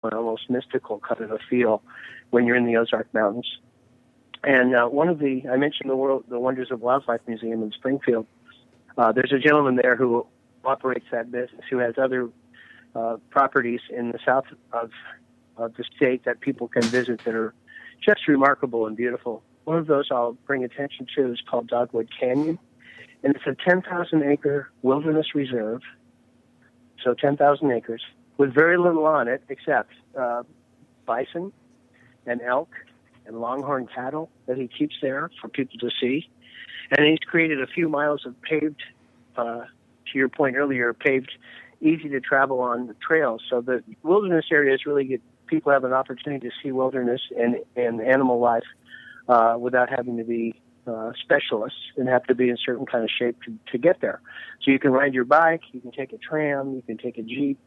an almost mystical kind of a feel when you're in the Ozark Mountains. And I mentioned the Wonders of Wildlife Museum in Springfield. There's a gentleman there who operates that business, who has other properties in the south of the state that people can visit that are just remarkable and beautiful. One of those I'll bring attention to is called Dogwood Canyon, and it's a 10,000-acre wilderness reserve, so 10,000 acres, with very little on it except bison and elk and longhorn cattle that he keeps there for people to see. And he's created a few miles of paved, to your point earlier, paved, easy to travel on trails. So the wilderness areas really get people have an opportunity to see wilderness and animal life without having to be specialists and have to be in certain kind of shape to get there. So you can ride your bike, you can take a tram, you can take a Jeep,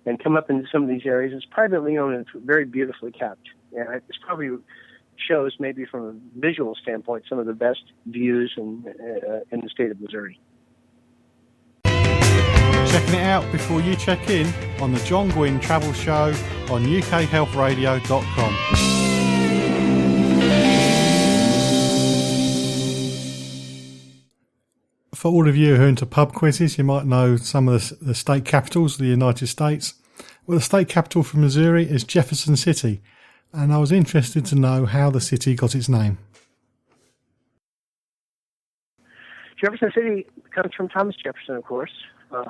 and come up into some of these areas. It's privately owned and it's very beautifully kept. And it's probably shows, maybe from a visual standpoint, some of the best views in the state of Missouri. Checking it out before you check in on the John Guinn Travel Show on ukhealthradio.com. For all of you who are into pub quizzes, you might know some of the state capitals of the United States. Well, the state capital for Missouri is Jefferson City, and I was interested to know how the city got its name. Jefferson City comes from Thomas Jefferson, of course, one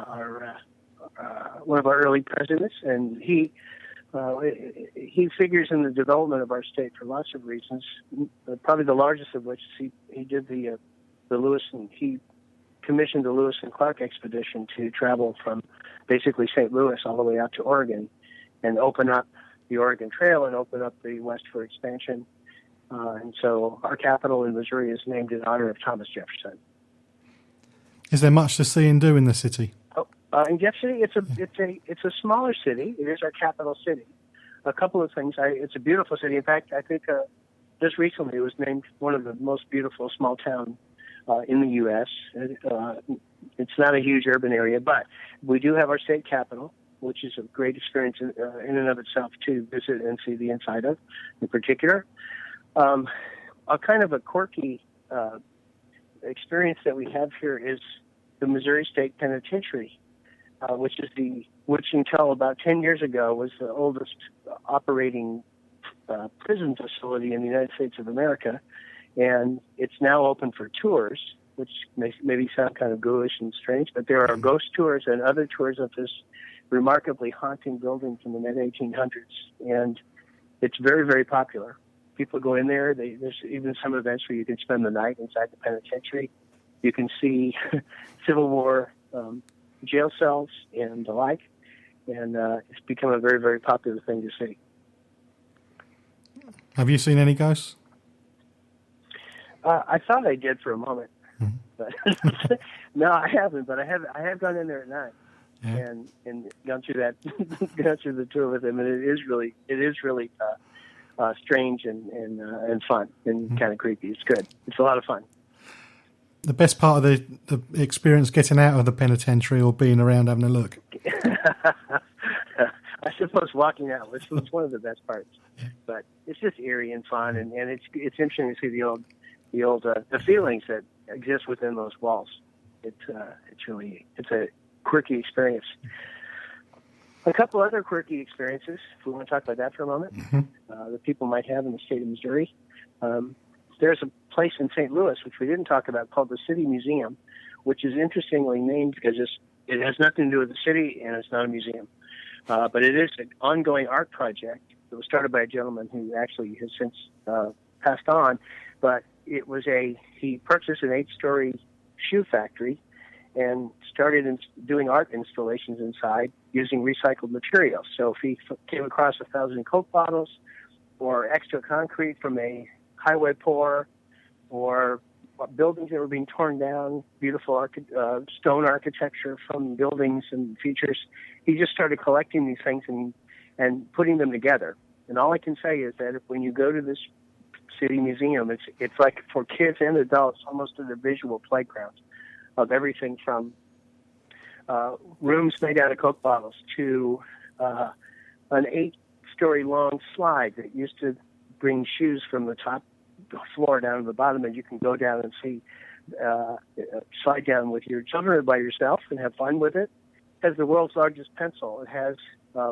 of our early presidents, and he figures in the development of our state for lots of reasons. Probably the largest of which is he did the Lewis and he commissioned the Lewis and Clark expedition to travel from basically St. Louis all the way out to Oregon and open up the Oregon Trail and open up the West for expansion. And so our capital in Missouri is named in honor of Thomas Jefferson. Is there much to see and do in the city? In Jeff City, it's a smaller city. It is our capital city. A couple of things. It's a beautiful city. In fact, I think just recently it was named one of the most beautiful small towns in the U.S. It's not a huge urban area, but we do have our state capital, which is a great experience in and of itself to visit and see the inside of, in particular. A kind of a quirky experience that we have here is the Missouri State Penitentiary, which until about 10 years ago was the oldest operating prison facility in the United States of America. And it's now open for tours, which may maybe sound kind of ghoulish and strange, but there are ghost tours and other tours of this remarkably haunting building from the mid-1800s. And it's very, very popular. People go in there. There's even some events where you can spend the night inside the penitentiary. You can see Civil War jail cells and the like. And it's become a very, very popular thing to see. Have you seen any ghosts? I thought I did for a moment, but no, I haven't. But I have gone in there at night and gone through the tour with them, and it is really strange and fun and kind of creepy. It's good. It's a lot of fun. The best part of the experience getting out of the penitentiary or being around having a look? I suppose walking out was one of the best parts, but it's just eerie and fun, and it's interesting to see the feelings that exist within those walls. It's a quirky experience. A couple other quirky experiences, if we want to talk about that for a moment, that people might have in the state of Missouri. There's a place in St. Louis, which we didn't talk about, called the City Museum, which is interestingly named because it has nothing to do with the city and it's not a museum. But it is an ongoing art project that was started by a gentleman who actually has since passed on. But he purchased an 8-story shoe factory and started doing art installations inside using recycled materials. So if he came across 1,000 Coke bottles or extra concrete from a highway pour or buildings that were being torn down, beautiful stone architecture from buildings and features, he just started collecting these things and putting them together. And all I can say is that when you go to this City Museum, it's like for kids and adults, almost a visual playground of everything from rooms made out of Coke bottles to an 6-story long slide that used to bring shoes from the top floor down to the bottom, and you can go down and see, slide down with your children or by yourself and have fun with it. It has the world's largest pencil. It has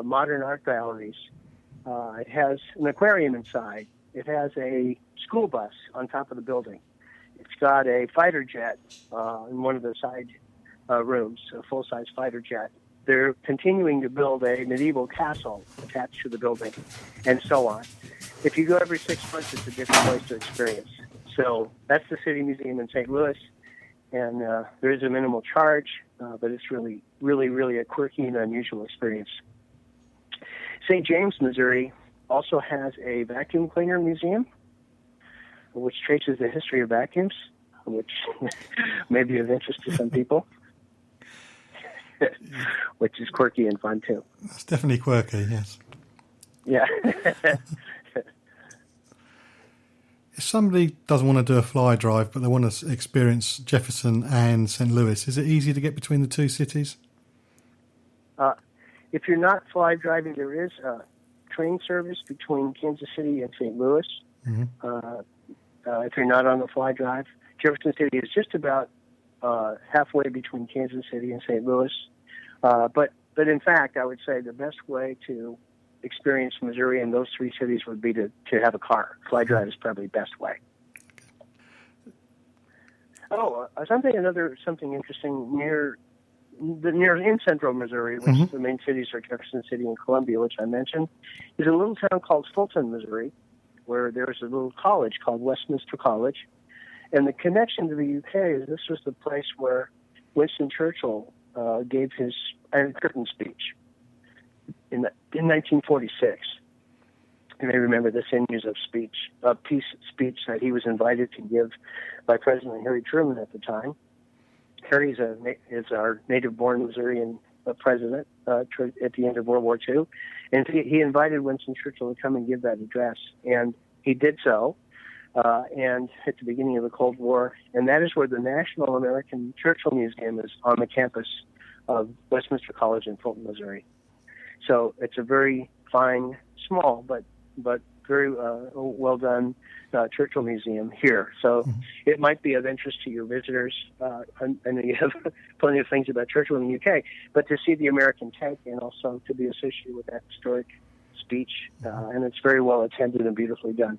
modern art galleries. It has an aquarium inside. It has a school bus on top of the building. It's got a fighter jet in one of the side rooms, a full-size fighter jet. They're continuing to build a medieval castle attached to the building, and so on. If you go every 6 months, it's a different place to experience. So that's the City Museum in St. Louis, and there is a minimal charge, but it's really, really, really a quirky and unusual experience. St. James, Missouri also has a vacuum cleaner museum, which traces the history of vacuums, which may be of interest to some people, which is quirky and fun too. That's definitely quirky, yes. Yeah. If somebody doesn't want to do a fly drive, but they want to experience Jefferson and St. Louis, is it easy to get between the two cities? If you're not fly driving, there is a train service between Kansas City and St. Louis. Mm-hmm. If you're not on the fly drive, Jefferson City is just about halfway between Kansas City and St. Louis. But in fact, I would say the best way to experience Missouri in those three cities would be to have a car. Fly drive is probably the best way. Something interesting in central Missouri, which mm-hmm. the main cities are Jefferson City and Columbia, which I mentioned, is a little town called Fulton, Missouri, where there's a little college called Westminster College. And the connection to the UK is this was the place where Winston Churchill gave his Iron Curtain speech in 1946. You may remember the sinews of peace speech that he was invited to give by President Harry Truman at the time. Harry is our native-born Missourian president at the end of World War II, and he invited Winston Churchill to come and give that address, and he did so. And at the beginning of the Cold War, and that is where the National American Churchill Museum is on the campus of Westminster College in Fulton, Missouri. So it's a very fine, small, but very well done Churchill Museum here. So mm-hmm. It might be of interest to your visitors. I know you have plenty of things about Churchill in the UK, but to see the American tank and also to be associated with that historic speech, and it's very well attended and beautifully done.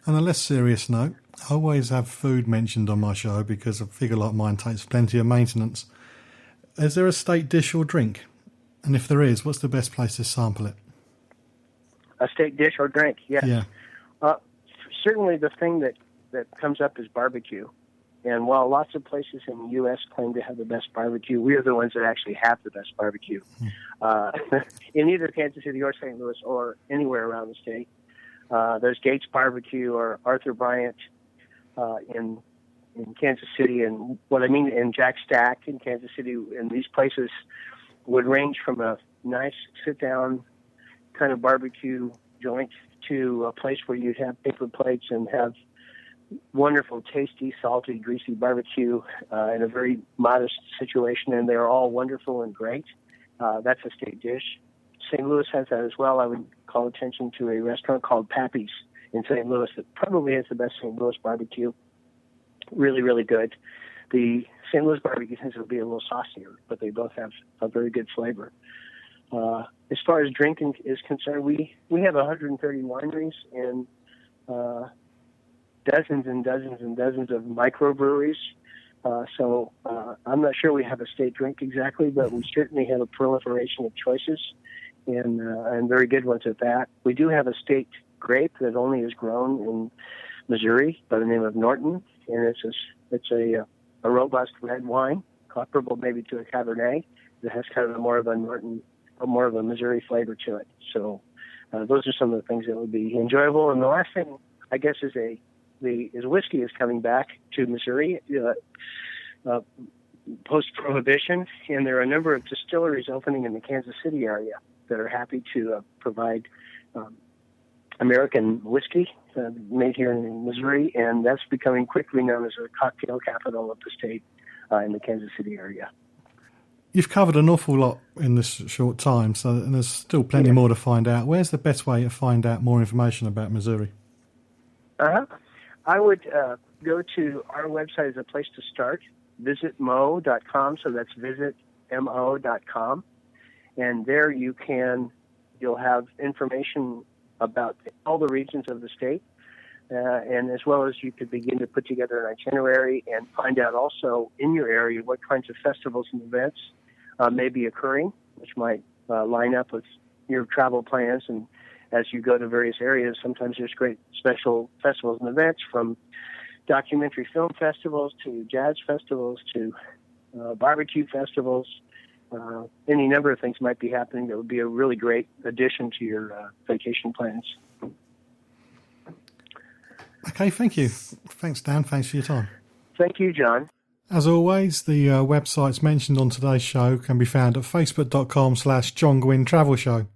On a less serious note, I always have food mentioned on my show because a figure like mine takes plenty of maintenance. Is there a state dish or drink? And if there is, what's the best place to sample it? A state dish or drink, yes. Yeah. Certainly the thing that comes up is barbecue. And while lots of places in the U.S. claim to have the best barbecue, we are the ones that actually have the best barbecue. In either Kansas City or St. Louis or anywhere around the state. There's Gates Barbecue or Arthur Bryant in Kansas City, and what I mean in Jack Stack in Kansas City. And these places would range from a nice sit-down kind of barbecue joint to a place where you'd have paper plates and have wonderful, tasty, salty, greasy barbecue in a very modest situation, and they're all wonderful and great. That's a state dish. St. Louis has that as well. I would call attention to a restaurant called Pappy's in St. Louis that probably has the best St. Louis barbecue. Really, really good. The St. Louis barbecue tends to be a little saucier, but they both have a very good flavor. As far as drinking is concerned, we have 130 wineries and dozens and dozens and dozens of microbreweries. So I'm not sure we have a state drink exactly, but we certainly have a proliferation of choices and very good ones at that. We do have a state grape that only is grown in Missouri by the name of Norton, and it's a robust red wine, comparable maybe to a Cabernet, that has kind of more of a Missouri flavor to it. So those are some of the things that would be enjoyable. And the last thing, I guess, is whiskey is coming back to Missouri post-Prohibition, and there are a number of distilleries opening in the Kansas City area that are happy to provide American whiskey made here in Missouri, and that's becoming quickly known as a cocktail capital of the state in the Kansas City area. You've covered an awful lot in this short time, and there's still plenty more to find out. Where's the best way to find out more information about Missouri? I would go to our website as a place to start, visitmo.com, so that's visitmo.com. And there you'll have information about all the regions of the state, and as well as you could begin to put together an itinerary and find out also in your area what kinds of festivals and events may be occurring, which might line up with your travel plans. And as you go to various areas, sometimes there's great special festivals and events, from documentary film festivals to jazz festivals to barbecue festivals. Any number of things might be happening that would be a really great addition to your vacation plans. Okay, thank you. Thanks, Dan. Thanks for your time. Thank you, John. As always, the websites mentioned on today's show can be found at facebook.com/John Guinn Travel Show.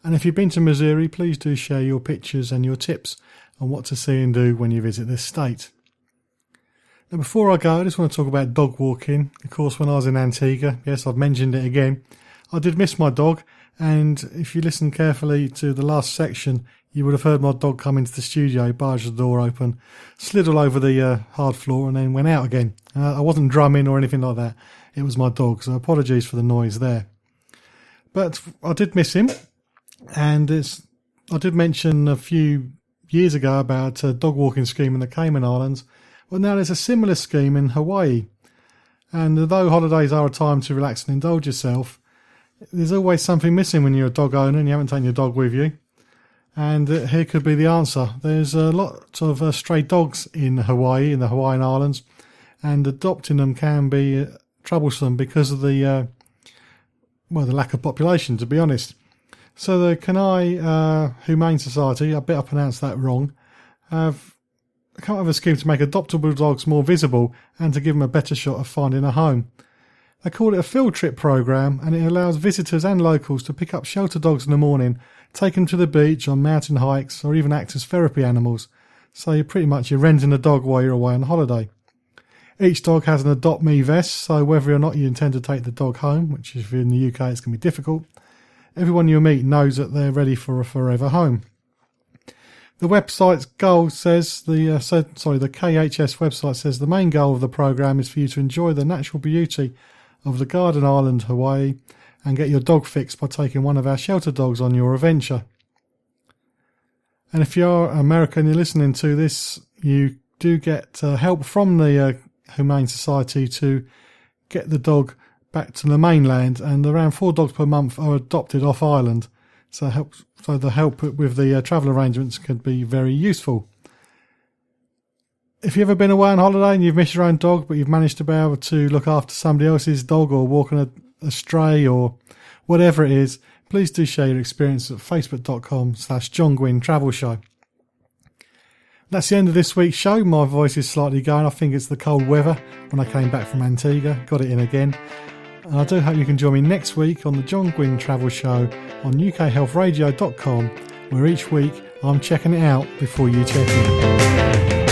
And if you've been to Missouri, please do share your pictures and your tips on what to see and do when you visit this state. Now, before I go, I just want to talk about dog walking. Of course, when I was in Antigua, yes, I've mentioned it again, I did miss my dog. And if you listen carefully to the last section, you would have heard my dog come into the studio, barge the door open, slid all over the hard floor and then went out again. I wasn't drumming or anything like that. It was my dog, so apologies for the noise there. But I did miss him, and I did mention a few years ago about a dog walking scheme in the Cayman Islands. Well, now there's a similar scheme in Hawaii. And although holidays are a time to relax and indulge yourself, there's always something missing when you're a dog owner and you haven't taken your dog with you. And here could be the answer. There's a lot of stray dogs in Hawaii, in the Hawaiian Islands, and adopting them can be troublesome because of the lack of population, to be honest. So the Kenai Humane Society, I bet I pronounced that wrong, have come up with a scheme to make adoptable dogs more visible and to give them a better shot of finding a home. They call it a field trip program, and it allows visitors and locals to pick up shelter dogs in the morning, take them to the beach on mountain hikes, or even act as therapy animals. So you're renting a dog while you're away on holiday. Each dog has an Adopt Me vest, so whether or not you intend to take the dog home, which if you're in the UK it's going to be difficult, everyone you meet knows that they're ready for a forever home. The website's goal says, the KHS website says the main goal of the program is for you to enjoy the natural beauty of the Garden Island, Hawaii, and get your dog fixed by taking one of our shelter dogs on your adventure. And if you're American, you're listening to this, you do get help from the Humane Society to get the dog back to the mainland, and around 4 dogs per month are adopted off island. So the help with the travel arrangements could be very useful. If you've ever been away on holiday and you've missed your own dog, but you've managed to be able to look after somebody else's dog or walk on a stray or whatever it is, please do share your experience at facebook.com/John Guinn Travel Show. That's the end of this week's show. My voice is slightly going. I think it's the cold weather when I came back from Antigua. Got it in again. And I do hope you can join me next week on the John Guinn Travel Show on ukhealthradio.com, where each week I'm checking it out before you check in.